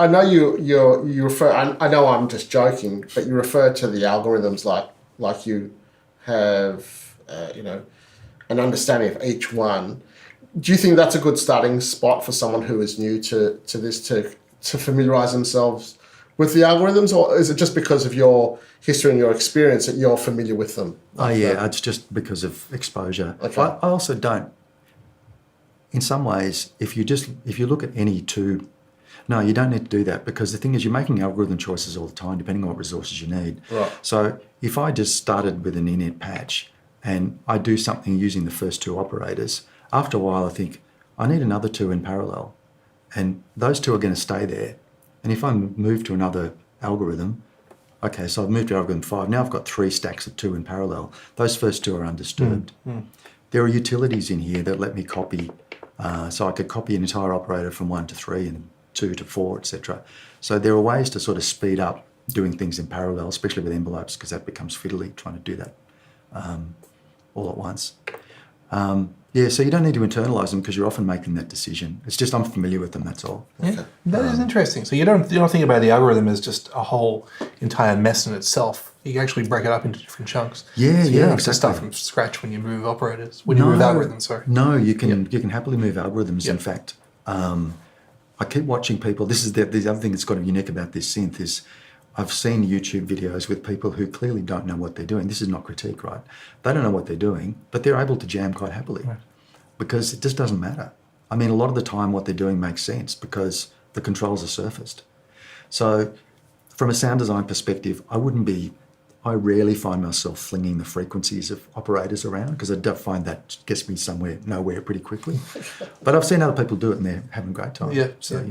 I know you refer. I know I'm just joking, but you refer to the algorithms like you have, an understanding of each one. Do you think that's a good starting spot for someone who is new to this to familiarize themselves with the algorithms, or is it just because of your history and your experience that you're familiar with them? It's just because of exposure. Okay. I also don't. In some ways, if you look at any two, no, you don't need to do that, because the thing is, you're making algorithm choices all the time, depending on what resources you need. Right. So if I just started with an init patch and I do something using the first two operators, after a while I think I need another two in parallel, and those two are going to stay there. And if I move to another algorithm, okay, so I've moved to algorithm 5, now I've got 3 stacks of 2 in parallel. Those first 2 are undisturbed. There are utilities in here that let me copy, so I could copy an entire operator from 1 to 3 and 2 to 4, etc. So there are ways to sort of speed up doing things in parallel, especially with envelopes, because that becomes fiddly trying to do that all at once. So you don't need to internalize them, because you're often making that decision. It's just I'm familiar with them, that's all. Yeah, that is interesting. So you don't think about the algorithm as just a whole entire mess in itself. You can actually break it up into different chunks. Yeah, so you don't have to exactly. start from scratch when you move operators. When you move algorithms, sorry. No, you can happily move algorithms. In fact, I keep watching people. This is the other thing that's kind of unique about this synth is I've seen YouTube videos with people who clearly don't know what they're doing. This is not critique, right? They don't know what they're doing, but they're able to jam quite happily because it just doesn't matter. I mean, a lot of the time what they're doing makes sense because the controls are surfaced. So from a sound design perspective, I rarely find myself flinging the frequencies of operators around, because I don't find that gets me nowhere pretty quickly. But I've seen other people do it and they're having a great time. Yeah. So,